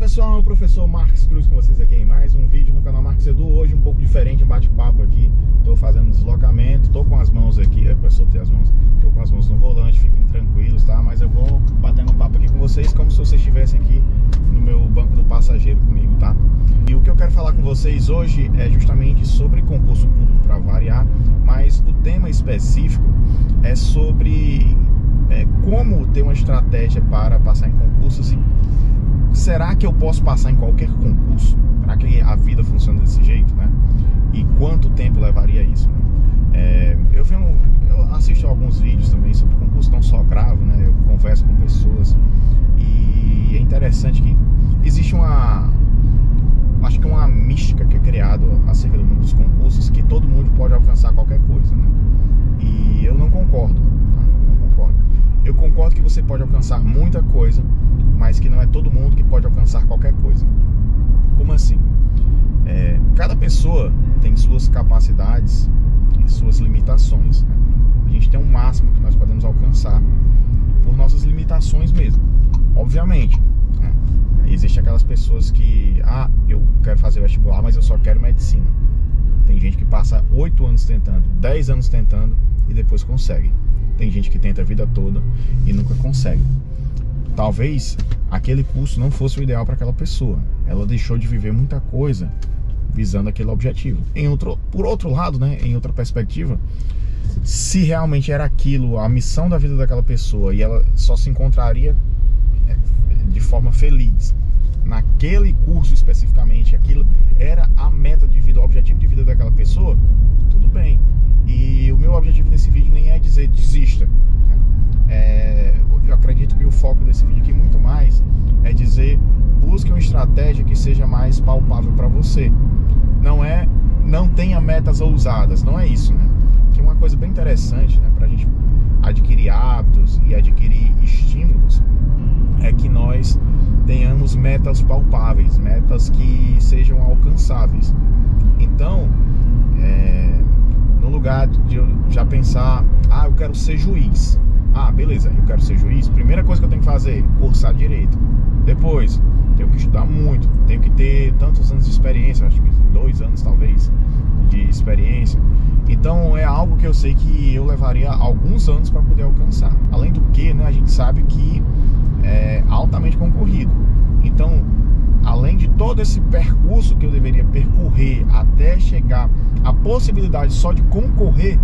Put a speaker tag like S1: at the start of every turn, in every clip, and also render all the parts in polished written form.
S1: pessoal, o professor Marques Cruz com vocês aqui em mais um vídeo no canal Marques Edu. Hoje um pouco diferente, um bate-papo aqui. Estou fazendo deslocamento, estou com as mãos aqui, eu soltei as mãos, estou com as mãos no volante, fiquem tranquilos, tá? Mas eu vou batendo um papo aqui com vocês como se vocês estivessem aqui no meu banco do passageiro comigo, tá? E o que eu quero falar com vocês hoje é justamente sobre concurso público, para variar, mas o tema específico é sobre como ter uma estratégia para passar em concursos. E será que eu posso passar em qualquer concurso? Será que a vida funciona desse jeito, né? E quanto tempo levaria isso, né? Eu assisto alguns vídeos também sobre concurso, não só gravo, né? Eu converso com pessoas e é interessante que existe acho que uma mística que é criada acerca do mundo dos concursos, que todo mundo pode alcançar qualquer coisa, né? E eu não concordo, tá? Não concordo. Eu concordo que você pode alcançar muita coisa, mas que não é todo mundo que pode alcançar qualquer coisa. Como assim? Cada pessoa tem suas capacidades e suas limitações, né? A gente tem um máximo que nós podemos alcançar por nossas limitações mesmo. Obviamente, né? Existem aquelas pessoas que eu quero fazer vestibular, mas eu só quero medicina. Tem gente que passa 8 anos tentando, 10 anos tentando e depois consegue. Tem gente que tenta a vida toda e nunca consegue. Talvez aquele curso não fosse o ideal para aquela pessoa. Ela deixou de viver muita coisa visando aquele objetivo. Por outro lado, né, em outra perspectiva, se realmente era aquilo a missão da vida daquela pessoa e ela só se encontraria de forma feliz naquele curso especificamente, aquilo era a meta de vida, o objetivo de vida daquela pessoa, tudo bem. E o meu objetivo nesse vídeo nem é dizer desista, né? Eu acredito que o foco desse vídeo aqui muito mais é dizer, busque uma estratégia que seja mais palpável para você. Não tenha metas ousadas, não é isso, né? Que uma coisa bem interessante, né, pra gente adquirir hábitos e adquirir estímulos é que nós tenhamos metas palpáveis, metas que sejam alcançáveis. Então, no lugar de eu já pensar, eu quero ser juiz. Beleza, eu quero ser juiz. Primeira coisa que eu tenho que fazer, cursar direito. Depois, tenho que estudar muito, tenho que ter tantos anos de experiência, acho que 2 anos talvez de experiência. Então é algo que eu sei que eu levaria alguns anos para poder alcançar. Além do que, né, a gente sabe que é altamente concorrido. Então, além de todo esse percurso que eu deveria percorrer até chegar à possibilidade só de concorrer,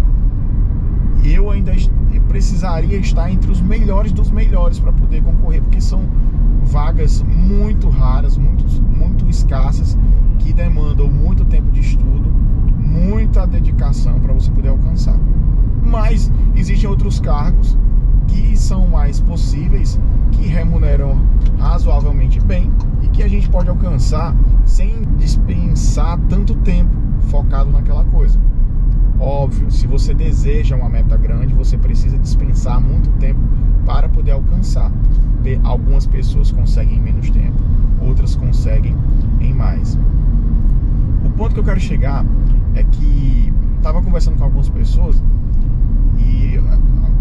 S1: eu precisaria estar entre os melhores dos melhores para poder concorrer, porque são vagas muito raras, muito escassas, que demandam muito tempo de estudo, muita dedicação para você poder alcançar. Mas existem outros cargos que são mais possíveis, que remuneram razoavelmente bem e que a gente pode alcançar sem dispensar tanto tempo focado naquela coisa. Óbvio, se você deseja uma meta grande, você precisa dispensar muito tempo para poder alcançar. Algumas pessoas conseguem em menos tempo, outras conseguem em mais. O ponto que eu quero chegar é que estava conversando com algumas pessoas e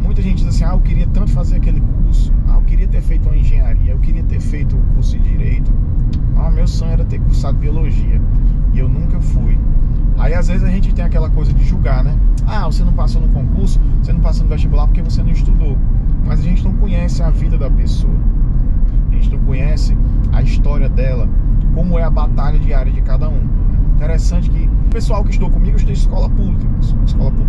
S1: muita gente diz assim, eu queria tanto fazer aquele curso, eu queria ter feito uma engenharia, eu queria ter feito o curso de direito, meu sonho era ter cursado biologia e eu nunca fui. Aí às vezes a gente tem aquela coisa de julgar, né? Você não passou no concurso, você não passou no vestibular porque você não estudou. Mas a gente não conhece a vida da pessoa, a gente não conhece a história dela, como é a batalha diária de cada um. Interessante que o pessoal que estudou comigo estudou em escola pública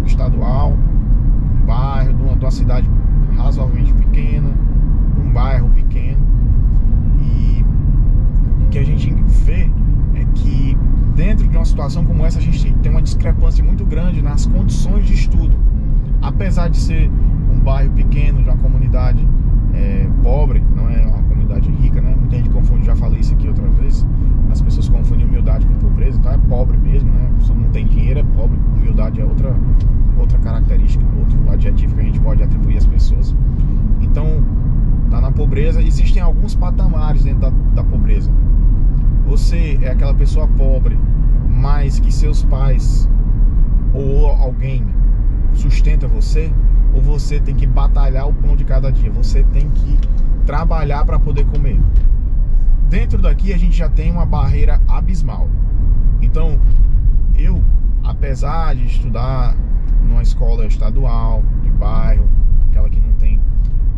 S1: estadual, um bairro, de uma cidade razoavelmente pequena, um bairro pequeno. E o que a gente vê é que dentro de uma situação como essa a gente tem uma discrepância muito grande nas condições de estudo. Apesar de ser um bairro pequeno, de uma comunidade pobre, não é uma comunidade rica, né? Muita gente confunde, já falei isso aqui outra vez, as pessoas confundem humildade com pobreza, então é pobre mesmo, né? A pessoa não tem dinheiro, é pobre. Humildade é outra característica, outro adjetivo que a gente pode atribuir às pessoas. Então, tá na pobreza, existem alguns patamares dentro da pobreza. Você é aquela pessoa pobre, mas que seus pais ou alguém sustenta você, ou você tem que batalhar o pão de cada dia, você tem que trabalhar para poder comer. dentro daqui a gente já tem uma barreira abismal. Então, eu, apesar de estudar numa escola estadual, de bairro, aquela que não tem,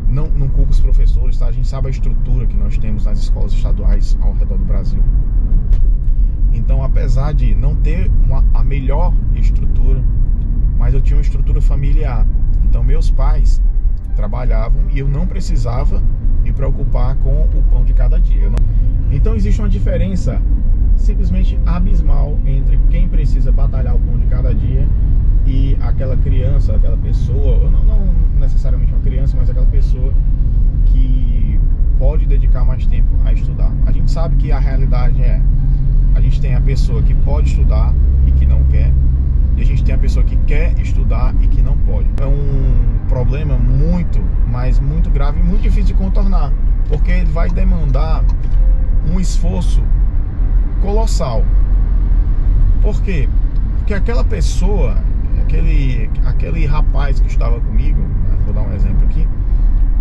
S1: não culpa os professores, tá? A gente sabe a estrutura que nós temos nas escolas estaduais ao redor do Brasil. Então, apesar de não ter a melhor estrutura, mas eu tinha uma estrutura familiar. Então, meus pais trabalhavam e eu não precisava me preocupar com o pão de cada dia. Então, existe uma diferença simplesmente abismal entre quem precisa batalhar o pão de cada dia e aquela criança, aquela pessoa, não necessariamente uma criança, mas aquela pessoa que pode dedicar mais tempo a estudar. A gente sabe que a realidade a gente tem a pessoa que pode estudar e que não quer, e a gente tem a pessoa que quer estudar e que não pode. É um problema muito, mas muito grave e muito difícil de contornar, porque ele vai demandar um esforço colossal. Por quê? Porque aquela pessoa, aquele rapaz que estava comigo, né, vou dar um exemplo aqui,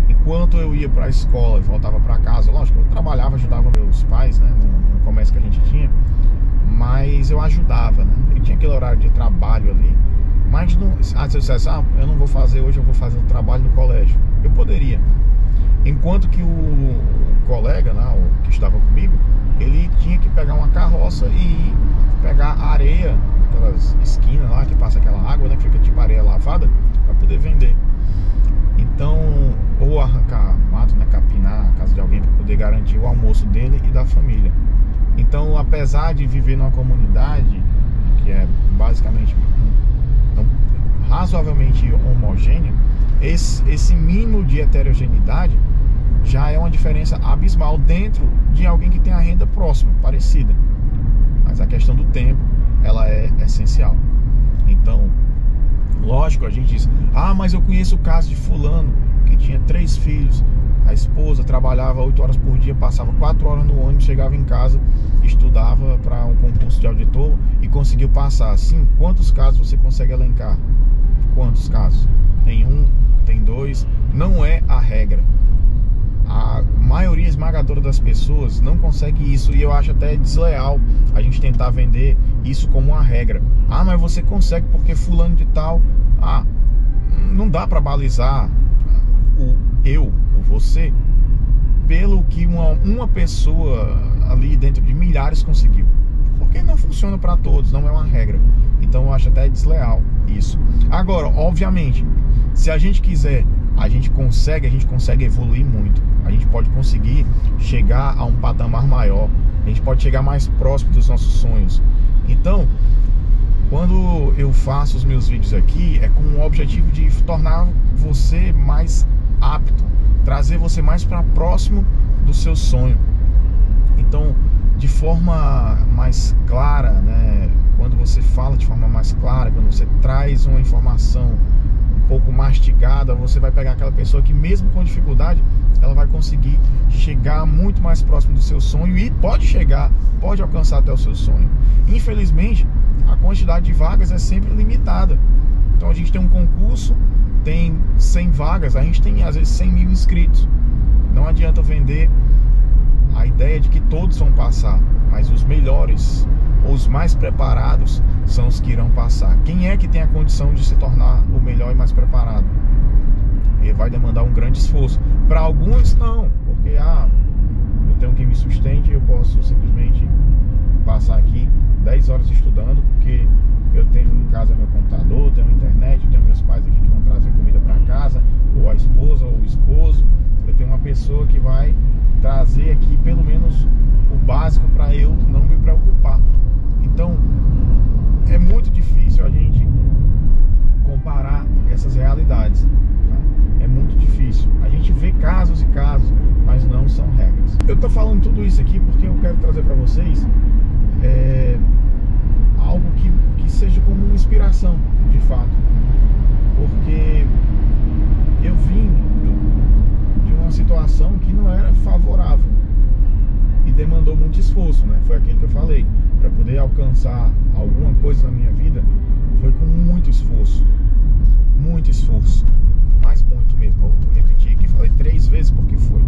S1: enquanto eu ia para a escola e voltava para casa, lógico, eu trabalhava, ajudava meus pais, né, no comércio que a gente tinha, mas eu ajudava, né, eu tinha aquele horário de trabalho ali, mas não, se eu dissesse, eu não vou fazer hoje, eu vou fazer o trabalho no colégio, eu poderia, enquanto que o colega lá, que estava comigo, ele tinha que pegar uma carroça e pegar areia, aquelas esquinas lá que passa aquela água, né, que fica tipo areia lavada, para poder vender. Então, ou arrancar mato, né, capinar a casa de alguém para poder garantir o almoço dele e da família. Então, apesar de viver numa comunidade que é basicamente razoavelmente homogênea, esse mínimo de heterogeneidade já é uma diferença abismal dentro de alguém que tem a renda próxima, parecida. Mas a questão do tempo, ela é essencial. Então, lógico, a gente diz, mas eu conheço o caso de fulano, que tinha 3 filhos, a esposa trabalhava 8 horas por dia, passava 4 horas no ônibus, chegava em casa, estudava para um concurso de auditor e conseguiu passar. Sim, quantos casos você consegue elencar? Quantos casos? Tem 1, tem 2, não é a regra. A maioria esmagadora das pessoas não consegue isso, e eu acho até desleal a gente tentar vender isso como uma regra. Mas você consegue porque fulano de tal. Não dá para balizar o você pelo que uma pessoa ali dentro de milhares conseguiu, porque não funciona para todos, não é uma regra. Então eu acho até desleal isso. Agora, obviamente, se a gente quiser, a gente consegue evoluir muito. A gente pode conseguir chegar a um patamar maior. A gente pode chegar mais próximo dos nossos sonhos. Então, quando eu faço os meus vídeos aqui, é com o objetivo de tornar você mais apto, trazer você mais para próximo do seu sonho. Então, de forma mais clara, né? Quando você fala de forma mais clara, quando você traz uma informação um pouco mastigada, você vai pegar aquela pessoa que mesmo com dificuldade, ela vai conseguir chegar muito mais próximo do seu sonho e pode alcançar até o seu sonho. Infelizmente, a quantidade de vagas é sempre limitada. Então a gente tem um concurso, tem 100 vagas, a gente tem às vezes 100 mil inscritos. Não adianta vender a ideia de que todos vão passar, mas os melhores, os mais preparados são os que irão passar. Quem é que tem a condição de se tornar o melhor e mais preparado? Ele vai demandar um grande esforço. Para alguns não, porque eu tenho que me sustente e eu posso simplesmente passar aqui 10 horas estudando, porque eu tenho em casa meu computador, tenho internet, eu tenho meus pais aqui que vão trazer comida para casa, ou a esposa ou o esposo. Eu tenho uma pessoa que vai trazer aqui pelo menos o básico para eu não me preocupar. Então é muito difícil a gente comparar essas realidades, tá? É muito difícil. A gente vê casos e casos, mas não são regras. Eu tô falando tudo isso aqui porque eu quero trazer para vocês algo que seja como uma inspiração, de fato. Porque eu vim de uma situação que não era favorável e demandou muito esforço, né? Foi aquilo que eu falei. Para poder alcançar alguma coisa na minha vida, foi com muito esforço, mas muito mesmo. Eu repeti aqui, falei 3 vezes porque foi.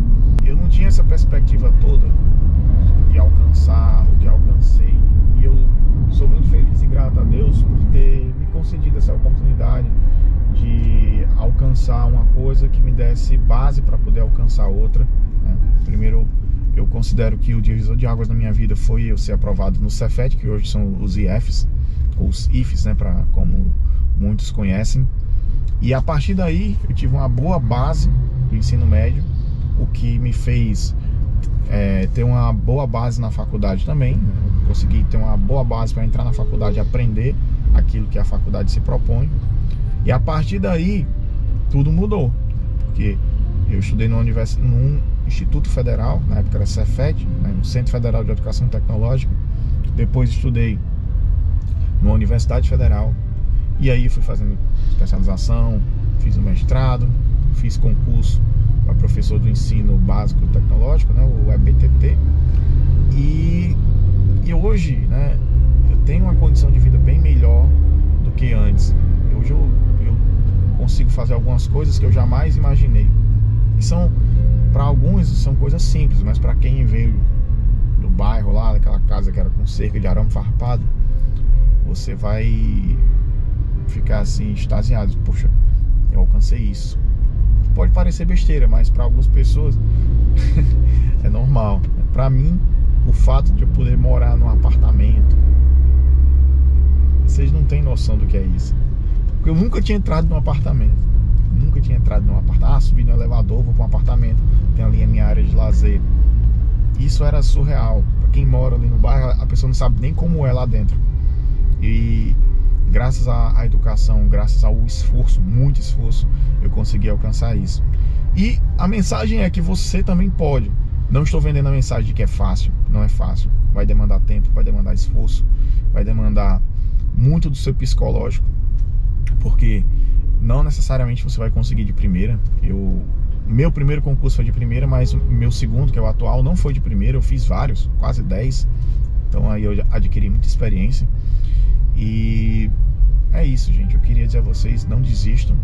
S1: Eu não tinha essa perspectiva toda alcançar uma coisa que me desse base para poder alcançar outra, né? Primeiro, eu considero que o divisor de águas na minha vida foi eu ser aprovado no Cefet, que hoje são os IFs, ou os IFs, né, como muitos conhecem. E a partir daí eu tive uma boa base do ensino médio, o que me fez ter uma boa base na faculdade também, né? Consegui ter uma boa base para entrar na faculdade e aprender aquilo que a faculdade se propõe. E a partir daí tudo mudou, porque eu estudei num Instituto Federal, na época era Cefet, né, no Centro Federal de Educação Tecnológica. Depois estudei numa Universidade Federal, e aí fui fazendo especialização, fiz um mestrado, fiz concurso para professor do ensino básico tecnológico, né, o EBTT. E hoje, né, eu tenho uma condição de vida bem melhor do que antes. Hoje eu consigo fazer algumas coisas que eu jamais imaginei. E para alguns são coisas simples, mas para quem veio do bairro lá, daquela casa que era com cerca de arame farpado, você vai ficar assim extasiado. Poxa, eu alcancei isso. Pode parecer besteira, mas para algumas pessoas é normal. Para mim, o fato de eu poder morar num apartamento, vocês não têm noção do que é isso. Porque eu nunca tinha entrado num apartamento. Nunca tinha entrado num apartamento. Subi no elevador, vou para um apartamento, tem ali a minha área de lazer. Isso era surreal. Para quem mora ali no bairro, a pessoa não sabe nem como é lá dentro. E graças à educação, graças ao esforço, muito esforço, eu consegui alcançar isso. E a mensagem é que você também pode. Não estou vendendo a mensagem de que é fácil. Não é fácil. Vai demandar tempo, vai demandar esforço, vai demandar muito do seu psicológico, porque não necessariamente você vai conseguir de primeira. Meu primeiro concurso foi de primeira, mas o meu segundo, que é o atual, não foi de primeira. Eu fiz vários, quase 10. Então aí eu adquiri muita experiência. E é isso, gente. Eu queria dizer a vocês, não desistam.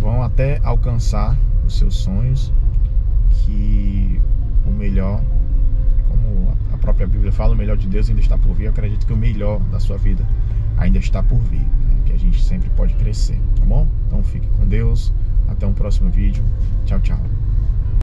S1: Vão até alcançar os seus sonhos, que o melhor, como a própria Bíblia fala, o melhor de Deus ainda está por vir. Eu acredito que o melhor da sua vida ainda está por vir, né? Que a gente sempre pode crescer, tá bom? Então fique com Deus, até um próximo vídeo. Tchau, tchau.